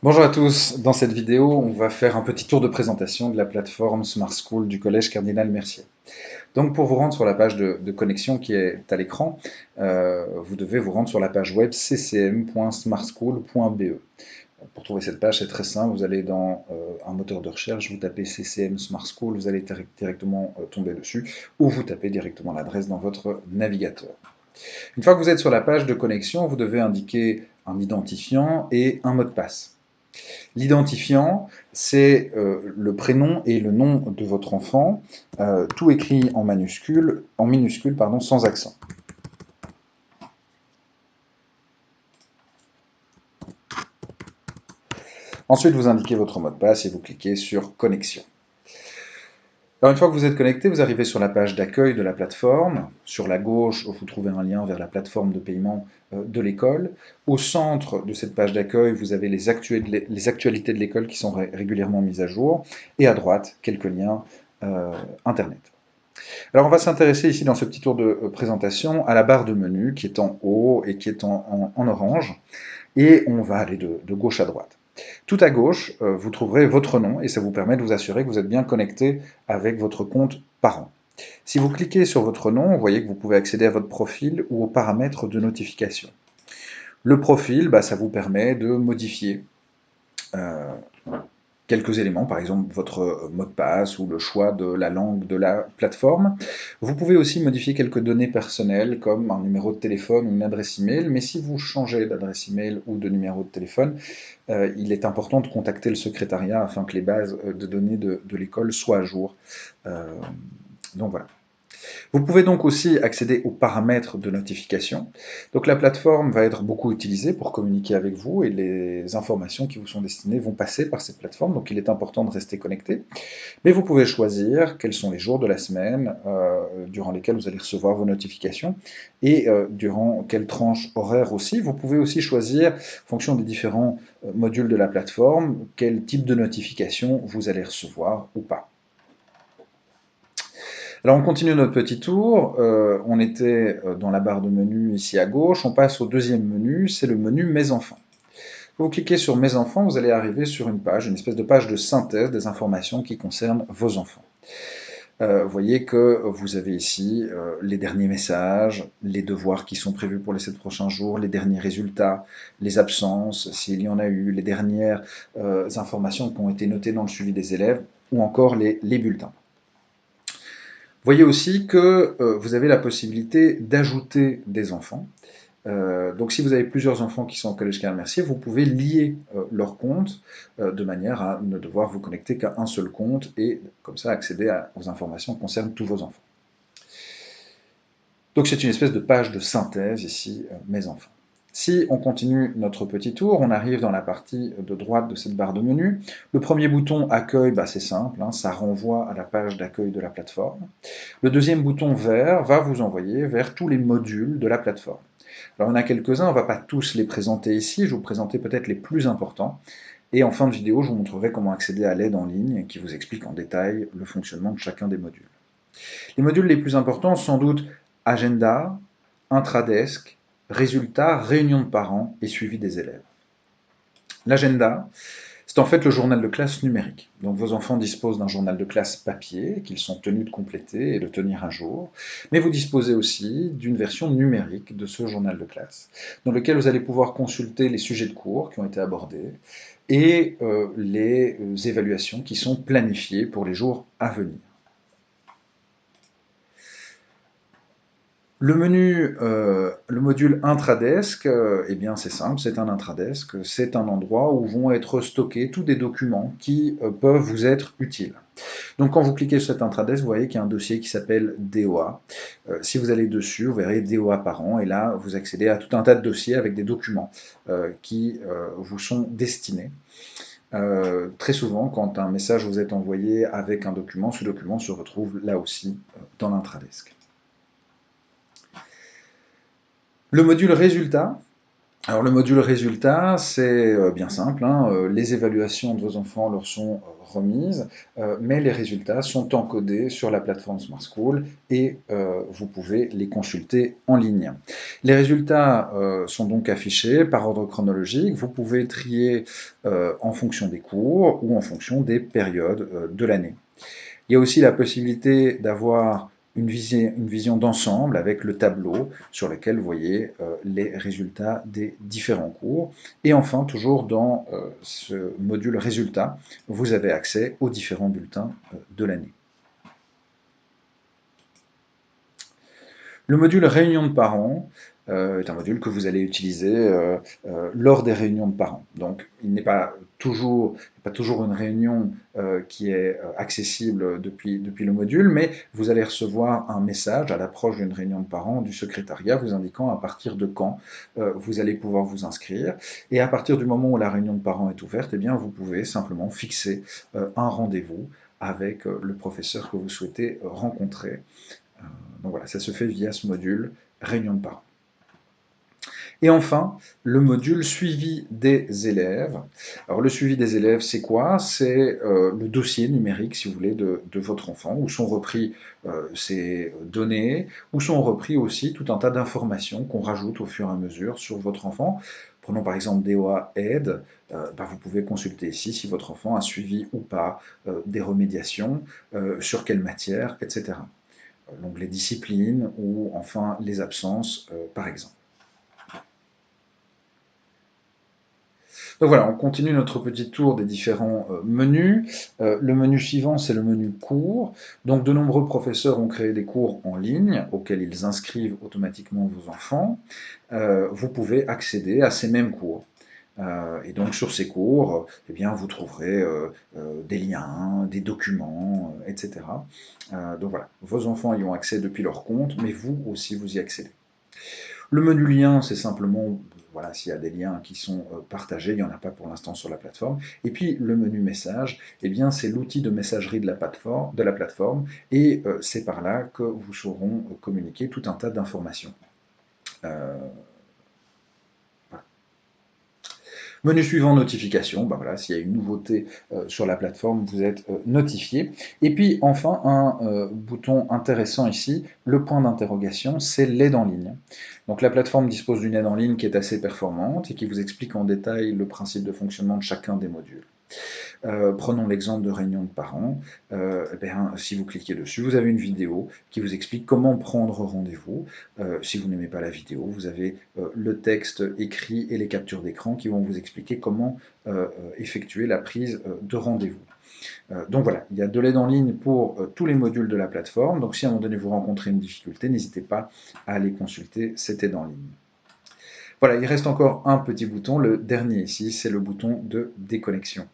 Bonjour à tous, dans cette vidéo on va faire un petit tour de présentation de la plateforme Smart School du Collège Cardinal Mercier. Donc pour vous rendre sur la page de connexion qui est à l'écran, vous devez vous rendre sur la page web ccm.smartschool.be. Pour trouver cette page c'est très simple, vous allez dans un moteur de recherche, vous tapez CCM Smart School, vous allez directement tomber dessus, ou vous tapez directement l'adresse dans votre navigateur. Une fois que vous êtes sur la page de connexion, vous devez indiquer un identifiant et un mot de passe. L'identifiant, c'est le prénom et le nom de votre enfant, tout écrit en minuscule, pardon, sans accent. Ensuite, vous indiquez votre mot de passe et vous cliquez sur Connexion. Alors, une fois que vous êtes connecté, vous arrivez sur la page d'accueil de la plateforme. Sur la gauche, vous trouvez un lien vers la plateforme de paiement de l'école. Au centre de cette page d'accueil, vous avez les actualités de l'école qui sont régulièrement mises à jour. Et à droite, quelques liens Internet. Alors, on va s'intéresser ici dans ce petit tour de présentation à la barre de menu qui est en haut et qui est en orange. Et on va aller de gauche à droite. Tout à gauche, vous trouverez votre nom et ça vous permet de vous assurer que vous êtes bien connecté avec votre compte parent. Si vous cliquez sur votre nom, vous voyez que vous pouvez accéder à votre profil ou aux paramètres de notification. Le profil, ça vous permet de modifier euh, quelques éléments, par exemple votre mot de passe ou le choix de la langue de la plateforme. Vous pouvez aussi modifier quelques données personnelles comme un numéro de téléphone ou une adresse email, mais si vous changez d'adresse email ou de numéro de téléphone, il est important de contacter le secrétariat afin que les bases de données de l'école soient à jour. Euh, donc voilà. Vous pouvez donc aussi accéder aux paramètres de notification. Donc la plateforme va être beaucoup utilisée pour communiquer avec vous et les informations qui vous sont destinées vont passer par cette plateforme, donc il est important de rester connecté. Mais vous pouvez choisir quels sont les jours de la semaine durant lesquels vous allez recevoir vos notifications et durant quelle tranche horaire aussi. Vous pouvez aussi choisir, en fonction des différents modules de la plateforme, quel type de notification vous allez recevoir ou pas. Alors on continue notre petit tour, on était dans la barre de menu ici à gauche, on passe au deuxième menu, c'est le menu Mes enfants. Vous cliquez sur Mes enfants, vous allez arriver sur une page, une espèce de page de synthèse des informations qui concernent vos enfants. Vous voyez que vous avez ici les derniers messages, les devoirs qui sont prévus pour les 7 prochains jours, les derniers résultats, les absences, s'il y en a eu, les dernières informations qui ont été notées dans le suivi des élèves, ou encore les bulletins. Voyez aussi que vous avez la possibilité d'ajouter des enfants. Donc si vous avez plusieurs enfants qui sont au Collège Cardinal Mercier, vous pouvez lier leur compte de manière à ne devoir vous connecter qu'à un seul compte et comme ça accéder aux informations qui concernent tous vos enfants. Donc c'est une espèce de page de synthèse ici, Mes enfants. Si on continue notre petit tour, on arrive dans la partie de droite de cette barre de menu. Le premier bouton Accueil, c'est simple, ça renvoie à la page d'accueil de la plateforme. Le deuxième bouton vert va vous envoyer vers tous les modules de la plateforme. Alors il y en a quelques-uns, on ne va pas tous les présenter ici, je vais vous présenter peut-être les plus importants. Et en fin de vidéo, je vous montrerai comment accéder à l'aide en ligne qui vous explique en détail le fonctionnement de chacun des modules. Les modules les plus importants, sans doute agenda, intradesk, résultats, réunion de parents et suivi des élèves. L'agenda, c'est en fait le journal de classe numérique. Donc vos enfants disposent d'un journal de classe papier qu'ils sont tenus de compléter et de tenir à jour, mais vous disposez aussi d'une version numérique de ce journal de classe, dans lequel vous allez pouvoir consulter les sujets de cours qui ont été abordés et les évaluations qui sont planifiées pour les jours à venir. Le menu, le module intradesk, eh bien c'est simple, c'est un intradesk, c'est un endroit où vont être stockés tous des documents qui peuvent vous être utiles. Donc quand vous cliquez sur cet intradesk, vous voyez qu'il y a un dossier qui s'appelle DOA. Si vous allez dessus, vous verrez DOA parents, et là vous accédez à tout un tas de dossiers avec des documents qui vous sont destinés. Très souvent, quand un message vous est envoyé avec un document, ce document se retrouve là aussi dans l'intradesk. Le module résultat, Alors le module résultat, c'est bien simple, hein, les évaluations de vos enfants leur sont remises, mais les résultats sont encodés sur la plateforme Smart School et vous pouvez les consulter en ligne. Les résultats sont donc affichés par ordre chronologique, vous pouvez trier en fonction des cours ou en fonction des périodes de l'année. Il y a aussi la possibilité d'avoir une vision d'ensemble avec le tableau sur lequel vous voyez les résultats des différents cours. Et enfin, toujours dans ce module résultats, vous avez accès aux différents bulletins de l'année. Le module réunion de parents est un module que vous allez utiliser lors des réunions de parents. Donc, il n'est pas toujours une réunion qui est accessible depuis le module, mais vous allez recevoir un message à l'approche d'une réunion de parents du secrétariat vous indiquant à partir de quand vous allez pouvoir vous inscrire. Et à partir du moment où la réunion de parents est ouverte, eh bien, vous pouvez simplement fixer un rendez-vous avec le professeur que vous souhaitez rencontrer. Donc voilà, ça se fait via ce module réunion de parents. Et enfin, le module suivi des élèves. Alors le suivi des élèves, c'est quoi? C'est le dossier numérique, si vous voulez, de votre enfant, où sont repris ses données, où sont repris aussi tout un tas d'informations qu'on rajoute au fur et à mesure sur votre enfant. Prenons par exemple DOA Aide, vous pouvez consulter ici si votre enfant a suivi ou pas des remédiations, sur quelle matière, etc. Donc les disciplines ou enfin les absences, par exemple. Donc voilà, on continue notre petit tour des différents menus. Le menu suivant, c'est le menu cours. Donc de nombreux professeurs ont créé des cours en ligne auxquels ils inscrivent automatiquement vos enfants. Vous pouvez accéder à ces mêmes cours. Et donc sur ces cours, eh bien, vous trouverez des liens, des documents, etc. Donc voilà, vos enfants y ont accès depuis leur compte, mais vous aussi vous y accédez. Le menu lien, c'est simplement, voilà, s'il y a des liens qui sont partagés, il n'y en a pas pour l'instant sur la plateforme. Et puis le menu message, eh bien, c'est l'outil de messagerie de la plateforme et c'est par là que vous sauront communiquer tout un tas d'informations. Voilà. Menu suivant, notification. Ben voilà, s'il y a une nouveauté sur la plateforme, vous êtes notifié. Et puis enfin, un bouton intéressant ici, le point d'interrogation, c'est l'aide en ligne. Donc la plateforme dispose d'une aide en ligne qui est assez performante et qui vous explique en détail le principe de fonctionnement de chacun des modules. Prenons l'exemple de réunion de parents. Si vous cliquez dessus, vous avez une vidéo qui vous explique comment prendre rendez-vous. Si vous n'aimez pas la vidéo, vous avez le texte écrit et les captures d'écran qui vont vous expliquer comment effectuer la prise de rendez-vous. Donc voilà, il y a de l'aide en ligne pour tous les modules de la plateforme. Donc si à un moment donné vous rencontrez une difficulté, n'hésitez pas à aller consulter cette aide en ligne. Voilà, il reste encore un petit bouton, le dernier ici, c'est le bouton de déconnexion.